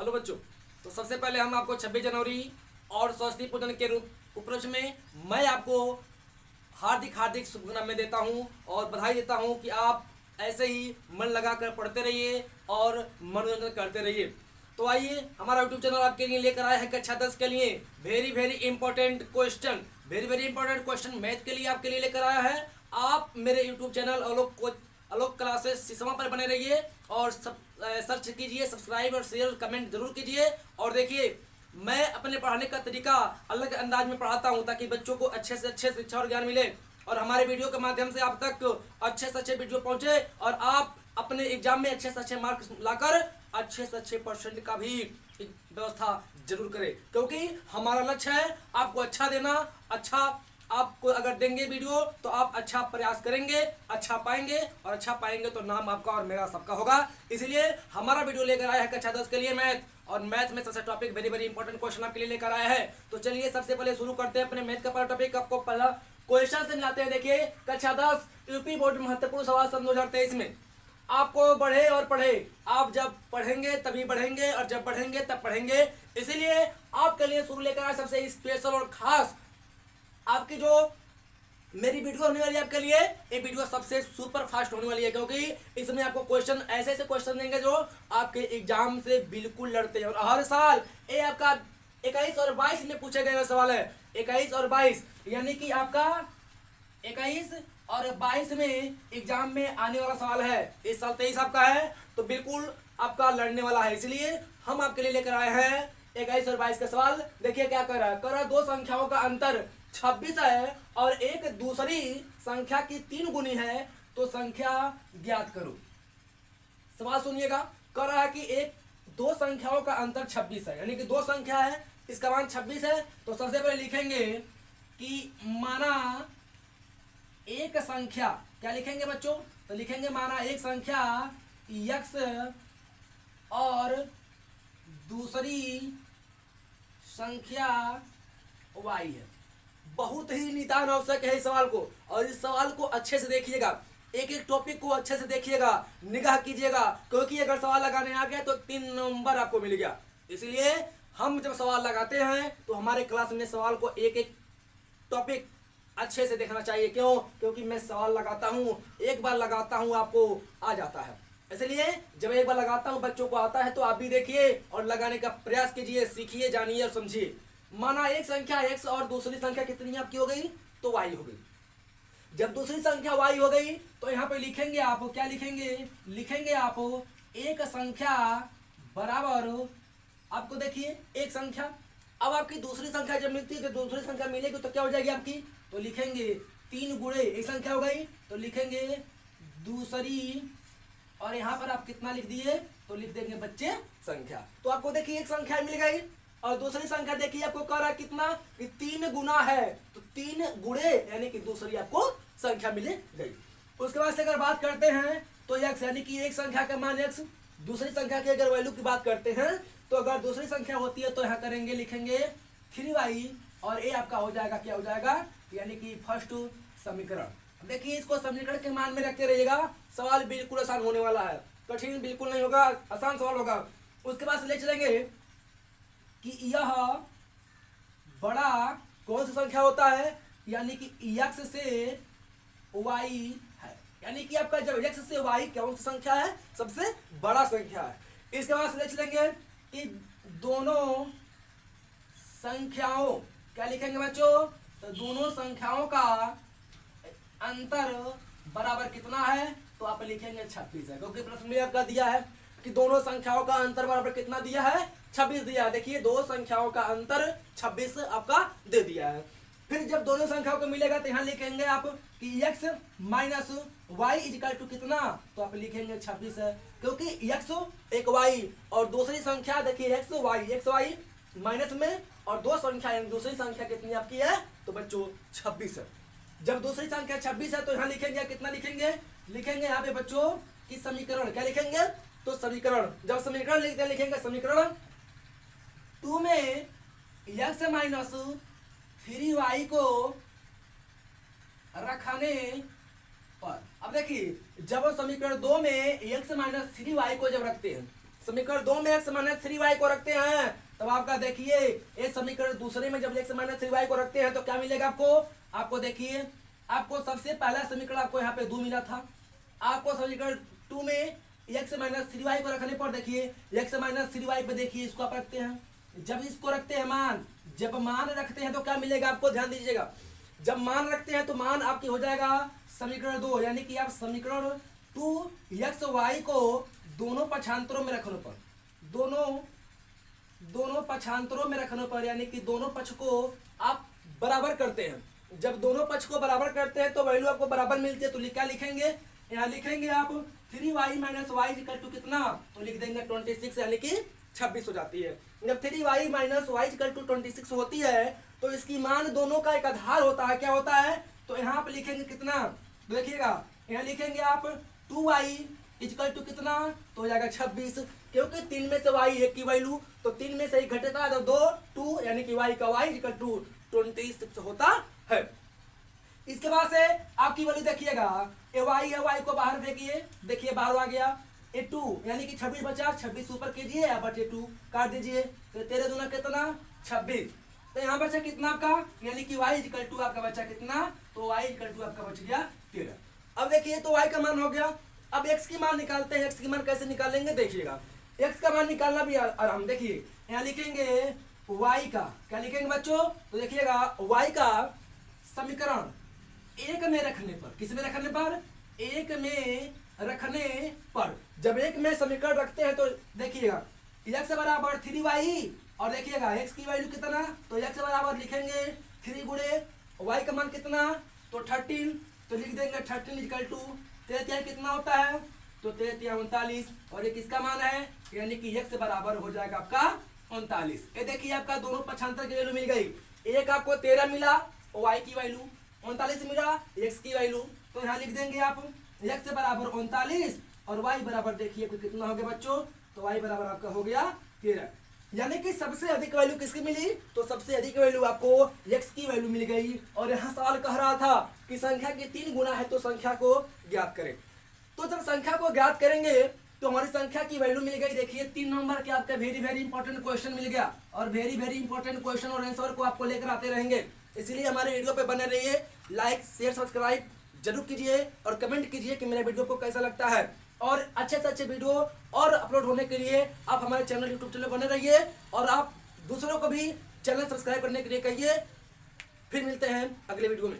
Hello बच्चों। तो सबसे पहले हम आपको 26 जनवरी और सरस्वती पूजन के रूप उपलक्ष्य में मैं आपको हार्दिक हार्दिक शुभकामनाएं देता हूं और बधाई देता हूं कि आप ऐसे ही मन लगाकर पढ़ते रहिए और मनोरंजन करते रहिए। तो आइए, हमारा यूट्यूब चैनल आपके लिए लेकर आया है कक्षा 10 के लिए very very important question math के लिए आपके लिए लेकर आया है। आप मेरे यूट्यूब चैनल आलोक क्लासेस शीशमा पर बने रहिए और सर्च कीजिए, सब्सक्राइब और शेयर और कमेंट जरूर कीजिए। और देखिए, मैं अपने पढ़ाने का तरीका अलग अंदाज में पढ़ाता हूं ताकि बच्चों को अच्छे से अच्छे शिक्षा और ज्ञान मिले और हमारे वीडियो के माध्यम से आप तक अच्छे से अच्छे वीडियो पहुंचे और आप अपने एग्जाम में अच्छे से अच्छे मार्क्स लाकर अच्छे से अच्छे परसेंट का भी व्यवस्था जरूर करें, क्योंकि हमारा लक्ष्य है आपको अच्छा देना। अच्छा आपको अगर देंगे वीडियो तो आप अच्छा प्रयास करेंगे, अच्छा पाएंगे और अच्छा पाएंगे तो नाम आपका और मेरा सबका होगा। इसलिए हमारा वीडियो लेकर आया है कक्षा 10 के लिए मैथ, और मैथ में सबसे topic very very important question आपके लिए लेकर आया है। तो चलिए सबसे पहले शुरू करते हैं अपने मैथ का पहला टॉपिक। आपको पहला क्वेश्चन से मिलाते हैं। देखिए, कक्षा 10 यूपी बोर्ड महत्वपूर्ण सवाल सन 2023 में आपको बढ़े और पढ़े, आप जब पढ़ेंगे तभी बढ़ेंगे और जब बढ़ेंगे तब पढ़ेंगे। इसीलिए आपके लिए शुरू लेकर आए सबसे स्पेशल और खास आपकी जो मेरी वीडियो होने वाली है आपके लिए, ये वीडियो सबसे सुपर फास्ट होने वाली है, क्योंकि इसमें आपको क्वेश्चन ऐसे ऐसे क्वेश्चन देंगे जो आपके एग्जाम से बिल्कुल लड़ते हैं। और हर साल ये आपका 21 और 22 में पूछे गए सवाल है। 21 और 22 यानी कि आपका 21 और 22 में एग्जाम में आने वाला सवाल है। इस साल 23 आपका है तो बिल्कुल आपका लड़ने वाला है। इसलिए हम आपके लिए लेकर आए हैं 21 और 22 का सवाल। देखिए क्या कर रहा है। दो संख्याओं का अंतर 26 है और एक दूसरी संख्या की 3 गुनी है, तो संख्या ज्ञात करो। सवाल सुनिएगा। कह रहा है कि दो संख्याओं का अंतर 26 है, यानी कि दो संख्या है, इसका मान 26 है। तो सबसे पहले लिखेंगे कि माना एक संख्या, क्या लिखेंगे बच्चों? तो लिखेंगे माना एक संख्या x और दूसरी संख्या y है। बहुत ही निदान आवश्यक है इस सवाल को, और इस सवाल को अच्छे से देखिएगा, एक एक टॉपिक को अच्छे से देखिएगा, निगाह कीजिएगा, क्योंकि अगर सवाल लगाने आ गया तो 3 नंबर आपको मिल गया। इसलिए हम जब सवाल लगाते हैं तो हमारे क्लास में सवाल को एक एक टॉपिक अच्छे से देखना चाहिए। क्यों? क्योंकि मैं सवाल लगाता हूँ, एक बार लगाता हूँ आपको आ जाता है। इसलिए जब एक बार लगाता हूँ बच्चों को आता है, तो आप भी देखिए और लगाने का प्रयास कीजिए, सीखिए, जानिए और समझिए। माना एक संख्या x और दूसरी संख्या कितनी आपकी हो गई? तो y हो गई। जब दूसरी संख्या y हो गई तो यहाँ पे लिखेंगे आप, क्या लिखेंगे? लिखेंगे आप एक संख्या बराबर, आपको देखिए एक संख्या। अब आपकी दूसरी संख्या जब मिलती है तो दूसरी संख्या मिलेगी तो क्या हो जाएगी आपकी? तो लिखेंगे 3 गुणे एक संख्या हो गई, तो लिखेंगे दूसरी, और यहाँ पर आप कितना लिख दिए? तो लिख देंगे बच्चे संख्या। तो आपको देखिए एक संख्या मिल गई और दूसरी संख्या देखिए आपको कह रहा है कितना? कि 3 गुना है, तो 3 गुणे यानी कि दूसरी आपको संख्या मिल गई। उसके बाद से अगर बात करते हैं तो x, यानी कि एक संख्या का मान x, दूसरी संख्या की अगर वैल्यू की बात करते हैं तो अगर दूसरी संख्या होती है तो यहाँ करेंगे, लिखेंगे 3y, और ये आपका हो जाएगा, क्या हो जाएगा? यानी कि फर्स्ट समीकरण। देखिए इसको समीकरण के मान में रखते रहिएगा, सवाल बिल्कुल आसान होने वाला है, कठिन बिल्कुल नहीं होगा, आसान सवाल होगा। उसके बाद से ले चलेंगे कि यह बड़ा कौन सी संख्या होता है, यानी कि x से y है, यानी कि आपका जब x से y कौन सी संख्या है? सबसे बड़ा संख्या है। इसके बाद से ले चलेंगे कि दोनों संख्याओं, क्या लिखेंगे बच्चों? तो दोनों संख्याओं का अंतर बराबर कितना है? तो आप लिखेंगे 26 है, क्योंकि प्रश्न में आपका दिया है कि दोनों संख्याओं का अंतर बराबर कितना दिया है? 26 दिया है। देखिए दो संख्याओं का अंतर 26 आपका दे दिया है। फिर जब दोनों संख्याओं को मिलेगा तो यहाँ लिखेंगे आप कि x minus Y equal to कितना? तो आप लिखेंगे 26 है, क्योंकि x एक y और दूसरी संख्या देखिए x y माइनस में, और दो संख्या यानी दूसरी संख्या कितनी आपकी है? तो बच्चों 26 है। जब दूसरी संख्या 26 है तो यहाँ लिखेंगे कितना? लिखेंगे यहाँ पे बच्चों कि समीकरण, क्या लिखेंगे? तो समीकरण। जब समीकरण लिखते हैं लिखेंगे समीकरण 2 में x माइनस 3y को रखने पर, अब देखिए जब समीकरण 2 में x माइनस 3y को जब रखते हैं, समीकरण 2 में x माइनस 3y को रखते हैं, तब आपका देखिए ये समीकरण दूसरे में जब x माइनस 3y को रखते हैं तो क्या मिलेगा आपको देखिए, आपको सबसे पहला समीकरण आपको यहाँ पे 2 मिला था। आपको समीकरण 2 में x माइनस 3y को रखने पर देखिए x माइनस 3y पे देखिए इसको आप रखते हैं, जब इसको रखते हैं मान, जब मान रखते हैं तो क्या मिलेगा आपको ध्यान दीजिएगा, जब मान रखते हैं तो मान आपकी हो जाएगा समीकरण 2, यानी कि आप समीकरण 2xy को दोनों पक्षांतरों में रखने पर, दोनों पक्षांतरों में रखने पर, यानी कि दोनों पक्ष को आप बराबर करते हैं। जब दोनों पक्ष को बराबर करते हैं तो वैल्यू आपको बराबर मिलती है, तो क्या लिखेंगे, यहाँ लिखेंगे आप 3y minus Y equal to कितना, तो लिख देंगे 26, यानी कि 26 हो जाती है। जब 3y minus Y equal to 26 होती है तो इसकी मान दोनों का एक आधार होता है, क्या होता है, तो यहाँ पे लिखेंगे कितना, देखिएगा यहाँ लिखेंगे आप 2y इक्वल टू कितना, तो हो जाएगा 26, क्योंकि 3 में से y एक की वैल्यू, तो 3 में से एक घटेगा तो 2 यानी कि y का y इक्वल टू 26 होता है। इसके बाद से आपकी वैल्यू देखिएगा y को बाहर फेंकिए, देखिए बाहर आ गया, ये 2 यानी कि 26 बचा, 26 ऊपर कीजिए या बचे 2 काट दीजिए, तो 13 दूना कितना 26, तो यहाँ बचा कितना आपका, यानी कि y इक्वल टू आपका बचा कितना, तो y इक्वल टू आपका बच गया 13। अब देखिए तो y का मान हो गया, अब x की मान निकालते हैं, x की मान कैसे निकालेंगे देखिएगा, x का मान निकालना भी आराम, देखिए यहाँ लिखेंगे y का, क्या लिखेंगे बच्चों, तो देखिएगा y का समीकरण 1 में रखने पर, किस में रखने पर, 1 में रखने पर, जब 1 में समीकरण रखते हैं तो देखिएगा x बराबर 3y, और देखिएगा x की वैल्यू कितना, तो x बराबर लिखेंगे 3 गुणे y का मान कितना, तो 13, तो लिख देंगे 13 इक्वल टू 13 कितना होता है, तो 13 39, और ये किसका मान है, यानी कि x बराबर हो जाएगा आपका 39। ये देखिए आपका दोनों पक्षांतर की वैल्यू मिल गई, एक आपको 13 मिला y की वैल्यू, 39 मिला x की वैल्यू, तो यहाँ लिख देंगे आप x बराबर 39 और y बराबर देखिए कितना हो गया बच्चों, तो y बराबर आपका हो गया 13, यानी कि सबसे अधिक वैल्यू किसकी मिली, तो सबसे अधिक वैल्यू आपको x की वैल्यू मिल गई। और यहाँ सवाल कह रहा था कि संख्या की 3 गुना है तो संख्या को ज्ञात करें, तो जब संख्या को ज्ञात करेंगे तो हमारी संख्या की वैल्यू मिल गई, देखिए 3 नंबर के आपका वेरी इंपॉर्टेंट क्वेश्चन मिल गया, और वेरी इंपॉर्टेंट क्वेश्चन और आंसर को आपको लेकर आते रहेंगे, इसलिए हमारे वीडियो पे बने रहिए, लाइक शेयर सब्सक्राइब जरूर कीजिए और कमेंट कीजिए कि मेरे वीडियो को कैसा लगता है, और अच्छे से अच्छे वीडियो और अपलोड होने के लिए आप हमारे चैनल यूट्यूब चैनल बने रहिए, और आप दूसरों को भी चैनल सब्सक्राइब करने के लिए कहिए। फिर मिलते हैं अगले वीडियो में।